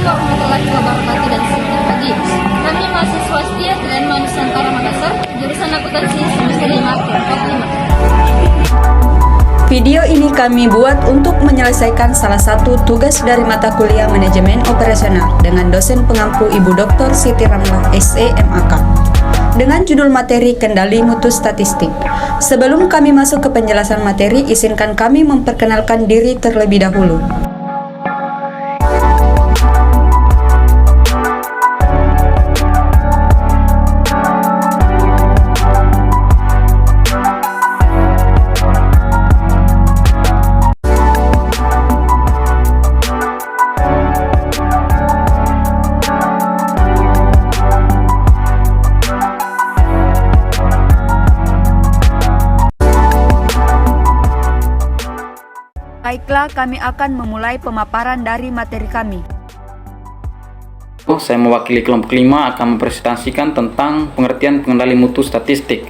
warahmatullahi wabarakatuh dan selamat pagi. Kami mahasiswa setia TNMA Nusantara Makassar, jurusan akuntansi semester 5 kelompok 5. Video ini kami buat untuk menyelesaikan salah satu tugas dari mata kuliah manajemen operasional dengan dosen pengampu Ibu Dr. Siti Ramlah SEMAK dengan judul materi kendali mutu statistik. Sebelum kami masuk ke penjelasan materi, izinkan kami memperkenalkan diri terlebih dahulu. Baiklah, kami akan memulai pemaparan dari materi kami. Saya mewakili kelompok 5 akan mempresentasikan tentang pengertian kendali mutu statistik.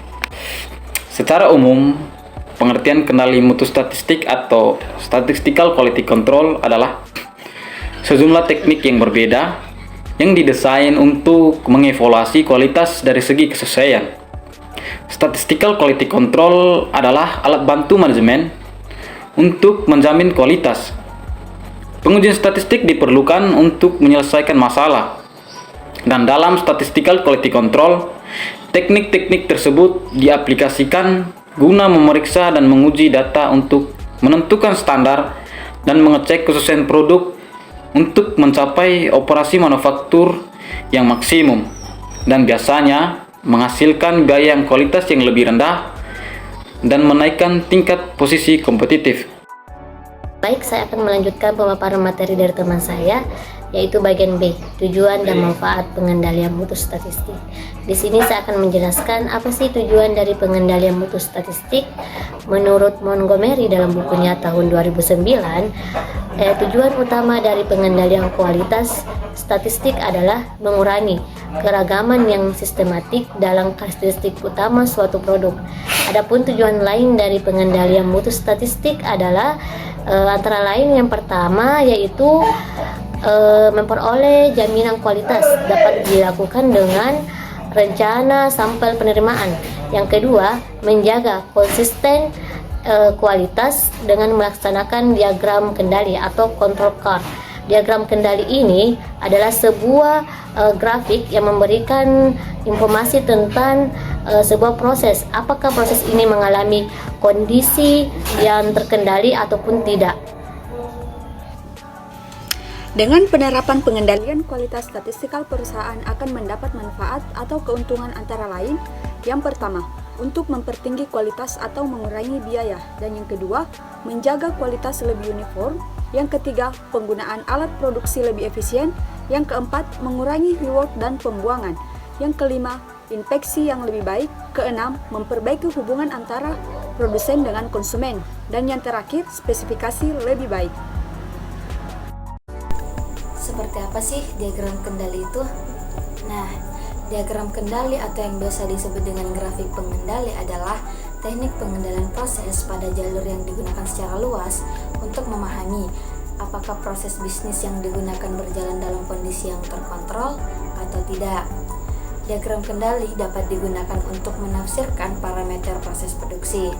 Secara umum, pengertian kendali mutu statistik atau statistical quality control adalah sejumlah teknik yang berbeda yang didesain untuk mengevaluasi kualitas dari segi kesesuaian. Statistical quality control adalah alat bantu manajemen untuk menjamin kualitas. Pengujian statistik diperlukan untuk menyelesaikan masalah. Dan dalam statistical quality control, teknik-teknik tersebut diaplikasikan guna memeriksa dan menguji data untuk menentukan standar dan mengecek kesesuaian produk untuk mencapai operasi manufaktur yang maksimum dan biasanya menghasilkan biaya yang kualitas yang lebih rendah dan menaikkan tingkat posisi kompetitif. Baik, saya akan melanjutkan pemaparan materi dari teman saya, yaitu bagian B, tujuan dan manfaat pengendalian mutu statistik. Di sini saya akan menjelaskan apa sih tujuan dari pengendalian mutu statistik. Menurut Montgomery dalam bukunya tahun 2009, tujuan utama dari pengendalian kualitas statistik adalah mengurangi keragaman yang sistematik dalam karakteristik utama suatu produk. Adapun tujuan lain dari pengendalian mutu statistik adalah antara lain yang pertama yaitu memperoleh jaminan kualitas dapat dilakukan dengan rencana sampel penerimaan. Yang kedua, menjaga konsisten kualitas dengan melaksanakan diagram kendali atau control chart. Diagram kendali ini adalah sebuah grafik yang memberikan informasi tentang sebuah proses, apakah proses ini mengalami kondisi yang terkendali ataupun tidak. Dengan penerapan pengendalian kualitas statistikal, perusahaan akan mendapat manfaat atau keuntungan antara lain. Yang pertama, untuk mempertinggi kualitas atau mengurangi biaya, dan yang kedua, menjaga kualitas lebih uniform. Yang ketiga, penggunaan alat produksi lebih efisien. Yang keempat, mengurangi reward dan pembuangan. Yang kelima, inspeksi yang lebih baik. Keenam, memperbaiki hubungan antara produsen dengan konsumen. Dan yang terakhir, spesifikasi lebih baik. Seperti apa sih diagram kendali itu? Nah, diagram kendali atau yang biasa disebut dengan grafik pengendali adalah teknik pengendalian proses pada jalur yang digunakan secara luas untuk memahami apakah proses bisnis yang digunakan berjalan dalam kondisi yang terkontrol atau tidak. Diagram kendali dapat digunakan untuk menafsirkan parameter proses produksi,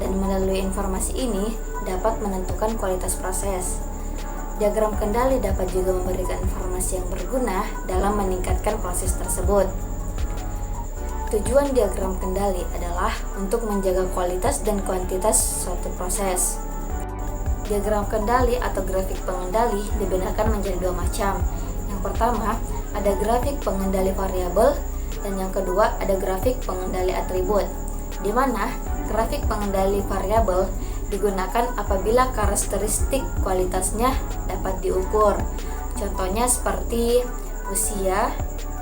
dan melalui informasi ini dapat menentukan kualitas proses. Diagram kendali dapat juga memberikan informasi yang berguna dalam meningkatkan proses tersebut. Tujuan diagram kendali adalah untuk menjaga kualitas dan kuantitas suatu proses. Diagram kendali atau grafik pengendali dibedakan menjadi dua macam. Yang pertama, ada grafik pengendali variabel, dan yang kedua ada grafik pengendali atribut, di mana grafik pengendali variabel digunakan apabila karakteristik kualitasnya dapat diukur. Contohnya seperti usia,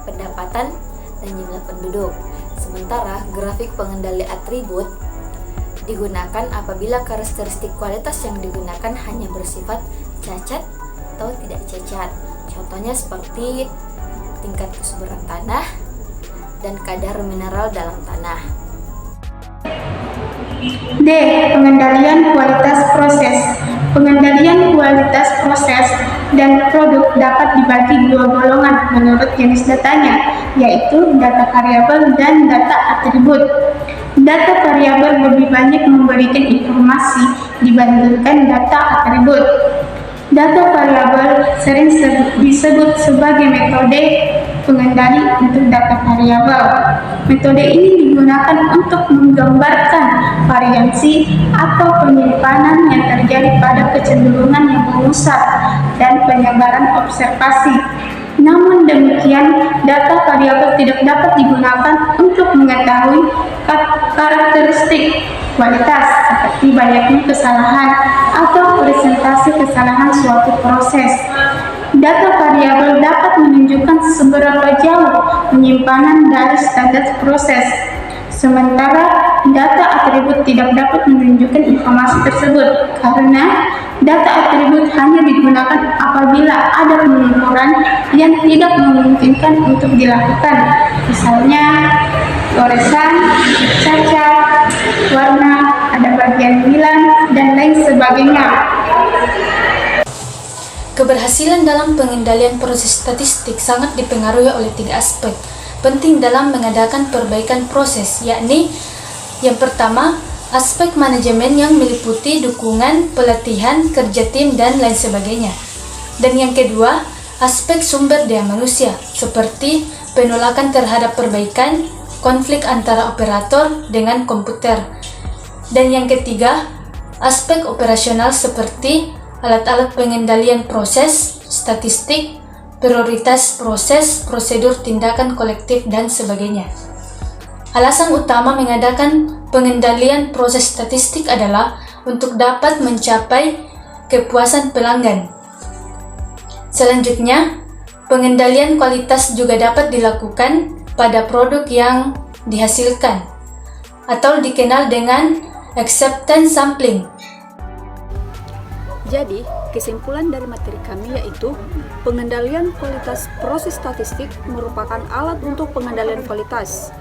pendapatan, dan jumlah penduduk. Sementara grafik pengendali atribut digunakan apabila karakteristik kualitas yang digunakan hanya bersifat cacat atau tidak cacat. Contohnya seperti tingkat kesuburan tanah dan kadar mineral dalam tanah. D. Pengendalian kualitas proses. Pengendalian kualitas proses dan produk dapat dibagi dua golongan menurut jenis datanya, yaitu data variabel dan data atribut. Data variabel lebih banyak memberikan informasi dibandingkan data atribut. Data variabel sering disebut sebagai metode pengendali untuk data variabel. Metode ini digunakan untuk menggambarkan variansi atau penyimpanan yang terjadi pada kecenderungan yang mengusap dan penyebaran observasi. Namun demikian, data variabel tidak dapat digunakan untuk mengetahui karakteristik kualitas seperti banyaknya kesalahan atau presentasi kesalahan suatu proses. Data variabel dapat menunjukkan seberapa jauh penyimpanan dari standar proses, sementara data atribut tidak dapat menunjukkan informasi tersebut karena data atribut hanya digunakan apabila ada pengukuran yang tidak memungkinkan untuk dilakukan, misalnya goresan, cacat, warna, ada bagian hilang, dan lain sebagainya. Keberhasilan dalam pengendalian proses statistik sangat dipengaruhi oleh 3 aspek penting dalam mengadakan perbaikan proses, yakni yang pertama, aspek manajemen yang meliputi dukungan, pelatihan, kerja tim, dan lain sebagainya. Dan yang kedua, aspek sumber daya manusia, seperti penolakan terhadap perbaikan, konflik antara operator dengan komputer. Dan yang ketiga, aspek operasional seperti alat-alat pengendalian proses, statistik, prioritas proses, prosedur tindakan kolektif, dan sebagainya. Alasan utama mengadakan pengendalian proses statistik adalah untuk dapat mencapai kepuasan pelanggan. Selanjutnya, pengendalian kualitas juga dapat dilakukan pada produk yang dihasilkan, atau dikenal dengan acceptance sampling. Jadi, kesimpulan dari materi kami yaitu pengendalian kualitas proses statistik merupakan alat untuk pengendalian kualitas.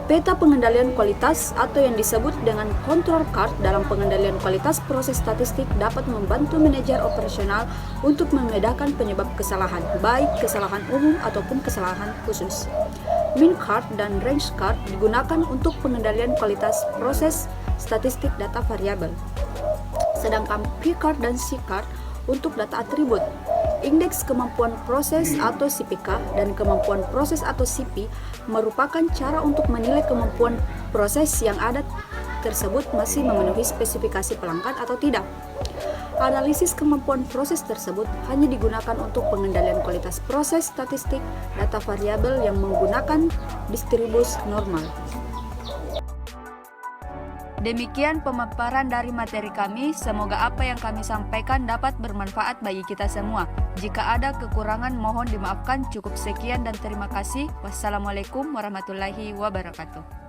Peta pengendalian kualitas atau yang disebut dengan control card dalam pengendalian kualitas proses statistik dapat membantu manajer operasional untuk membedakan penyebab kesalahan, baik kesalahan umum ataupun kesalahan khusus. Min card dan range card digunakan untuk pengendalian kualitas proses statistik data variabel. Sedangkan P-card dan C-card untuk data atribut. Indeks kemampuan proses atau CPK dan kemampuan proses atau CP merupakan cara untuk menilai kemampuan proses yang ada tersebut masih memenuhi spesifikasi pelanggan atau tidak. Analisis kemampuan proses tersebut hanya digunakan untuk pengendalian kualitas proses statistik data variabel yang menggunakan distribusi normal. Demikian pemaparan dari materi kami, semoga apa yang kami sampaikan dapat bermanfaat bagi kita semua. Jika ada kekurangan mohon dimaafkan, cukup sekian dan terima kasih. Wassalamualaikum warahmatullahi wabarakatuh.